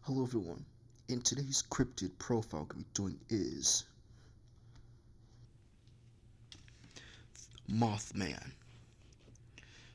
Hello everyone. In today's cryptid profile we're doing is Mothman.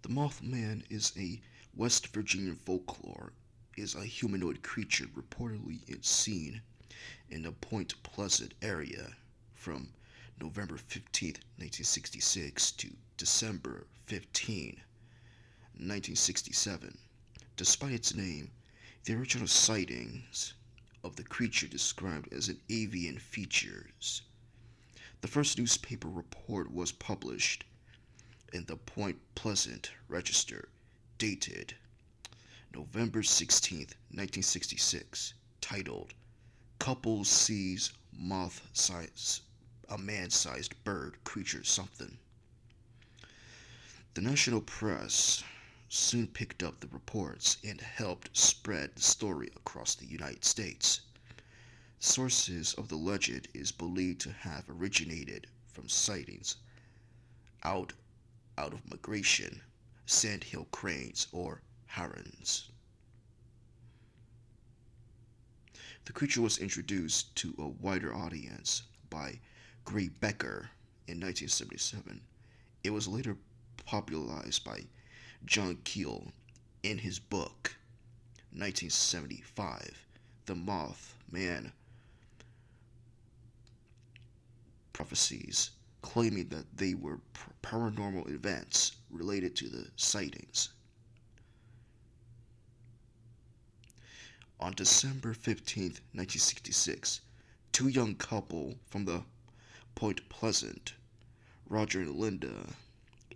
The Mothman is a West Virginian folklore, is a humanoid creature reportedly seen in the Point Pleasant area from November 15, 1966 to December 15, 1967. Despite its name, the original sightings of the creature described as an avian features. The first newspaper report was published in the Point Pleasant Register, dated November 16, 1966, titled "Couple Sees a Man-Sized Bird Creature Something." The national press soon picked up the reports and helped spread the story across the United States. Sources of the legend is believed to have originated from sightings out of migration, sandhill cranes or herons. The creature was introduced to a wider audience by Gray Becker in 1977. It was later popularized by John Keel in his book 1975, The Mothman Prophecies, claiming that they were paranormal events related to the sightings. On December 15, 1966, two young couple from the Point Pleasant, Roger and Linda,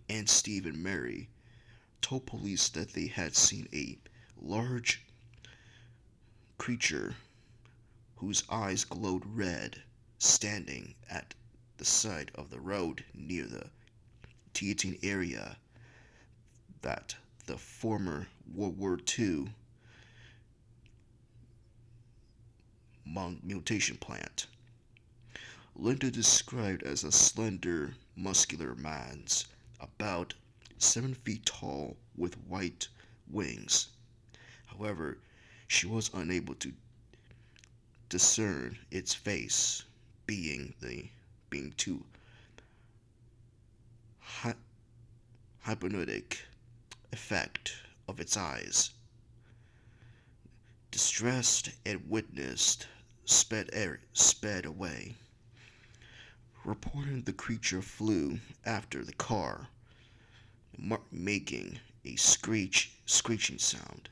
and Steve and Mary, told police that they had seen a large creature whose eyes glowed red standing at the side of the road near the Teton area that the former World War II mutation plant. Linda described as a slender, muscular man, about 7 feet tall with white wings. However, she was unable to discern its face, being too hypnotic effect of its eyes. Distressed and witnessed sped away, reporting the creature flew after the car, making a screeching sound.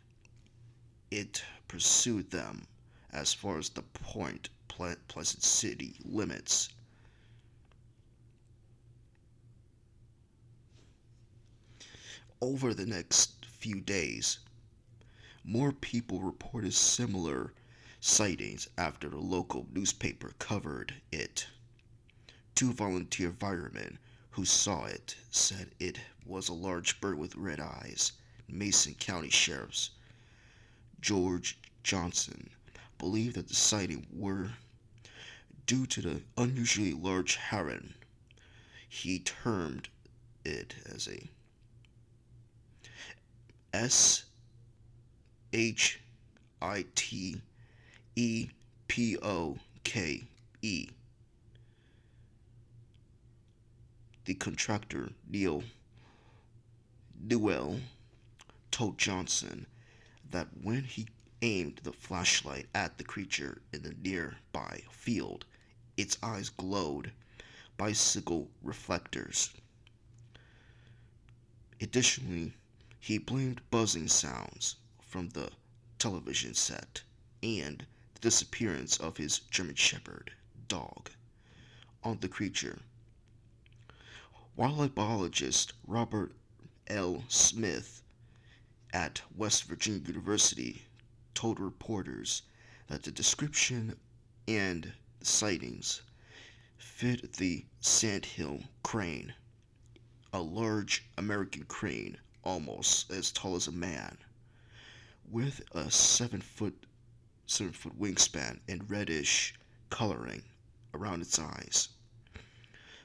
It pursued them as far as the Point Pleasant city limits. Over the next few days, more people reported similar sightings after the local newspaper covered it. Two volunteer firemen who saw it said it was a large bird with red eyes. Mason County Sheriff's George Johnson believed that the sightings were due to the unusually large heron. He termed it as a SHITEPOKE. The contractor, Newell, told Johnson that when he aimed the flashlight at the creature in the nearby field, its eyes glowed bicycle reflectors. Additionally, he blamed buzzing sounds from the television set and the disappearance of his German Shepherd dog on the creature. Wildlife biologist Robert L. Smith at West Virginia University told reporters that the description and the sightings fit the sandhill crane, a large American crane almost as tall as a man, with a 7-foot wingspan and reddish coloring around its eyes.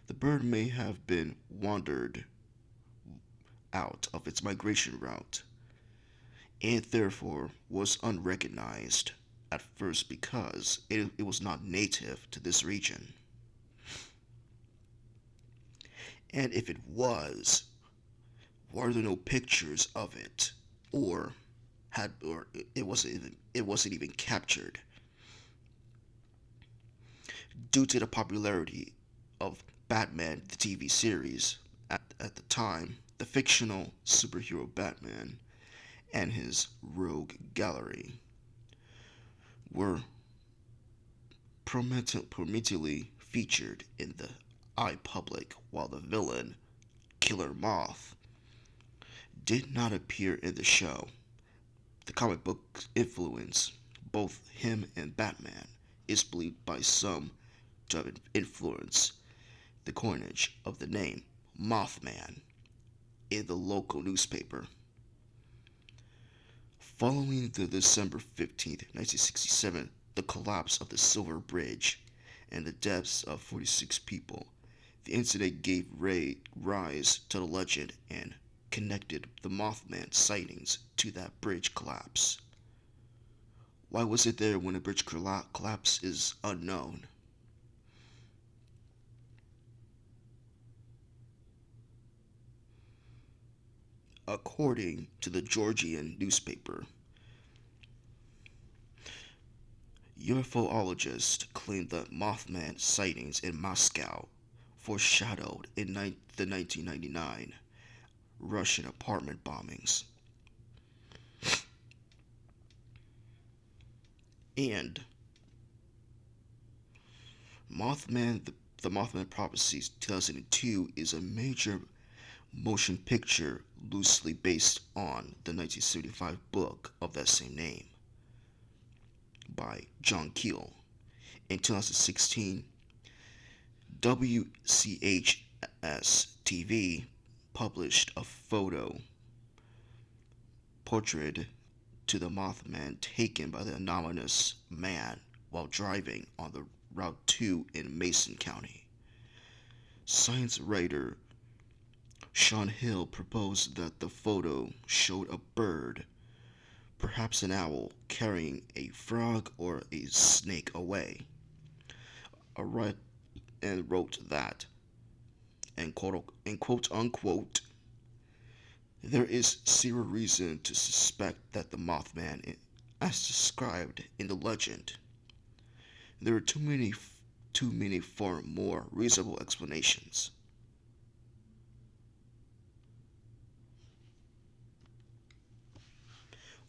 The bird may have been wandered out of its migration route and therefore was unrecognized at first because it was not native to this region. And if it was, were there no pictures of it? Or it wasn't even captured due to the popularity of Batman the TV series at the time. The fictional superhero Batman and his rogue gallery were prominently featured in the eye public, while the villain, Killer Moth, did not appear in the show. The comic book influence, both him and Batman, is believed by some to have influenced the coinage of the name Mothman in the local newspaper. Following the December 15th, 1967, the collapse of the Silver Bridge and the deaths of 46 people, the incident gave rise to the legend and connected the Mothman sightings to that bridge collapse. Why was it there when a bridge collapse is unknown? According to the Georgian newspaper, UFOologists claim that Mothman sightings in Moscow foreshadowed the 1999 Russian apartment bombings. And the Mothman Prophecies 2002 is a major motion picture loosely based on the 1975 book of that same name by John Keel. In 2016, WCHS TV published a photo portrait to the Mothman taken by the anonymous man while driving on the Route 2 in Mason County. Science writer Sean Hill proposed that the photo showed a bird, perhaps an owl, carrying a frog or a snake away. And wrote that, and quote unquote, there is zero reason to suspect that the Mothman, as described in the legend. There are too many for more reasonable explanations.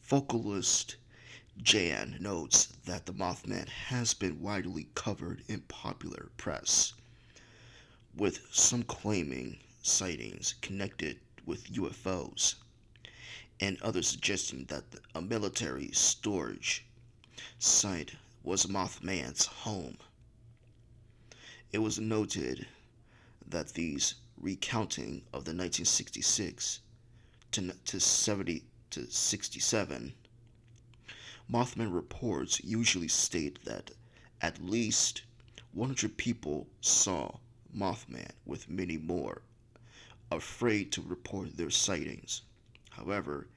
Vocalist Jan notes that the Mothman has been widely covered in popular press, with some claiming sightings connected with UFOs, and others suggesting that a military storage site was Mothman's home. It was noted that these recounting of the 1966 to 70 to 67 Mothman reports usually state that at least 100 people saw Mothman, with many more afraid to report their sightings. However,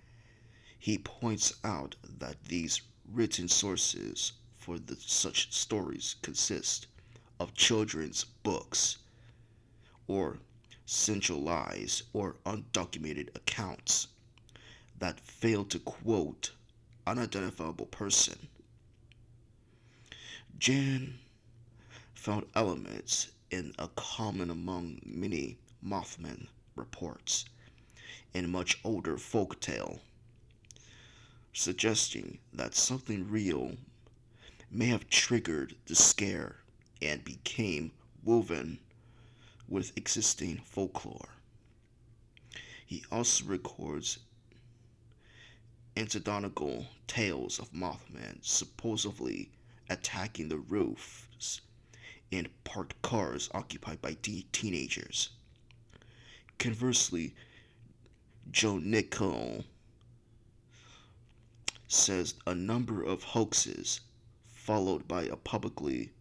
he points out that these written sources for such stories consist of children's books or centralized or undocumented accounts that fail to quote unidentifiable person. Jan found elements in a common among many Mothman reports in much older folk tale, suggesting that something real may have triggered the scare and became woven with existing folklore. He also records anecdotal tales of Mothman supposedly attacking the roofs in parked cars occupied by teenagers. Conversely, Joe Nichol says a number of hoaxes followed by a publicly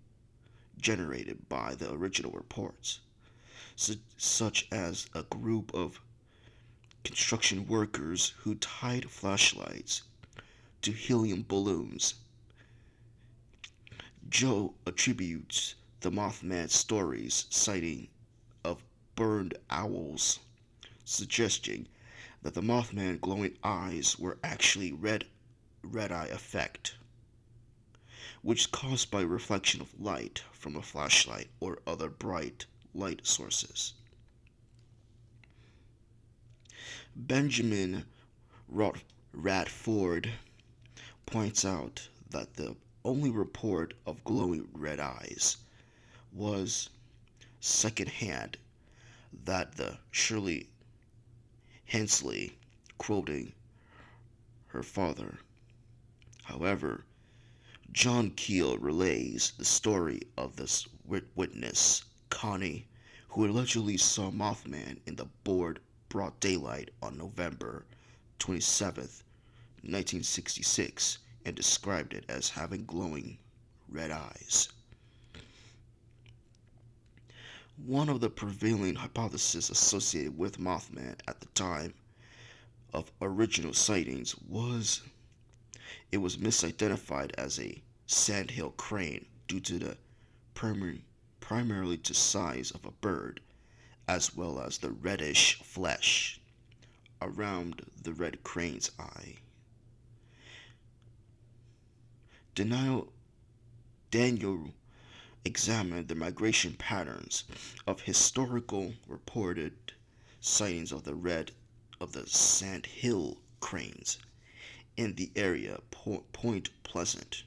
generated by the original reports, such as a group of construction workers who tied flashlights to helium balloons Joe attributes the Mothman stories sighting of burned owls, suggesting that the Mothman glowing eyes were actually red eye effect, which is caused by reflection of light from a flashlight or other bright light sources. Benjamin Radford points out that the only report of glowing red eyes was secondhand, that the Shirley Hensley, quoting her father. However, John Keel relays the story of this witness, Connie, who allegedly saw Mothman in the broad daylight on November 27th, 1966, and described it as having glowing red eyes. One of the prevailing hypotheses associated with Mothman at the time of original sightings was it was misidentified as a sandhill crane due to the primarily to size of a bird, as well as the reddish flesh around the red crane's eye. Daniel examined the migration patterns of historical reported sightings of the sandhill cranes in the area Point Pleasant,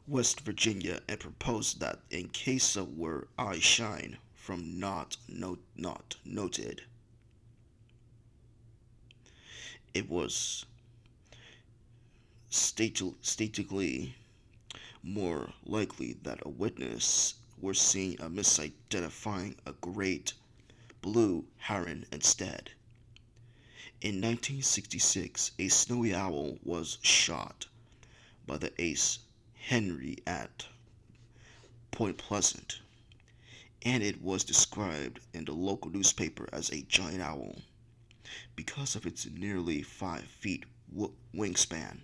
West Virginia, and proposed that in case of where eyes shine from not noted, it was statistically more likely that a witness were seeing a misidentifying a great blue heron instead. In 1966, a snowy owl was shot by the Ace Henry at Point Pleasant, and it was described in the local newspaper as a giant owl because of its nearly 5 feet wingspan.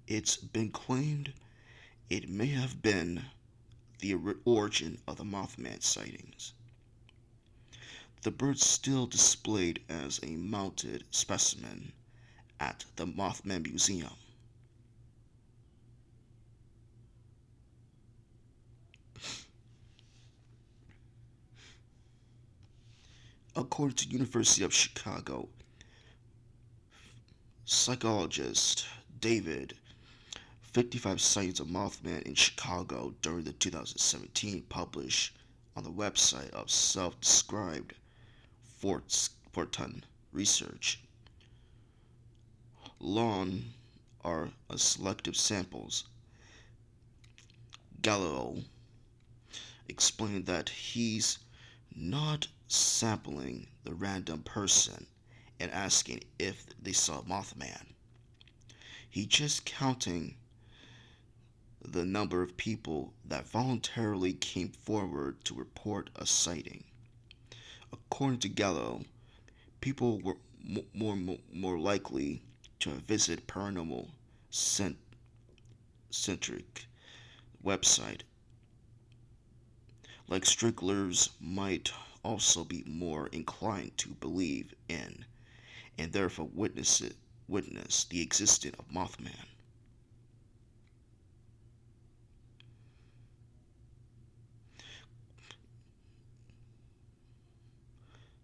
It's been claimed it may have been the origin of the Mothman sightings. The bird still displayed as a mounted specimen at the Mothman Museum. According to University of Chicago psychologist David, 55 sightings of Mothman in Chicago during the 2017 published on the website of self-described Forton Research. Lawn are a selective samples. Gallo explained that he's not sampling the random person and asking if they saw Mothman. He just counting the number of people that voluntarily came forward to report a sighting. According to Gallo, people were more likely to visit paranormal centric website. Like stricklers might also be more inclined to believe in and therefore witness the existence of Mothman.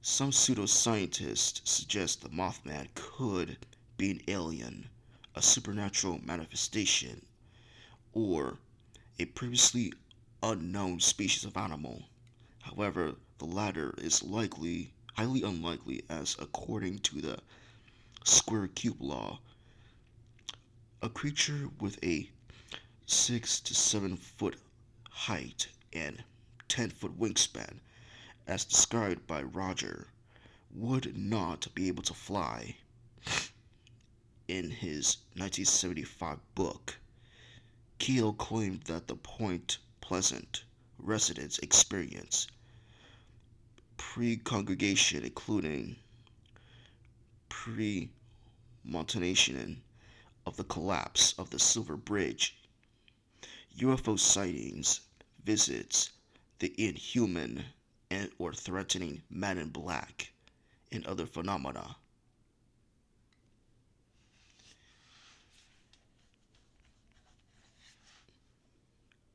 Some pseudoscientists suggest the Mothman could be an alien, a supernatural manifestation, or a previously unknown species of animal. However, the latter is highly unlikely, as according to the square cube law, a creature with a 6 to 7 foot height and 10-foot wingspan, as described by Roger, would not be able to fly. In his 1975 book, Keel claimed that the Point Pleasant residents experience pre-congregation, including pre-montanation of the collapse of the Silver Bridge, UFO sightings, visits, the inhuman and or threatening man in black, and other phenomena.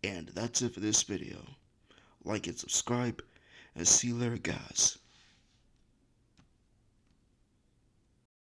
And that's it for this video. Like and subscribe, and see you later, guys.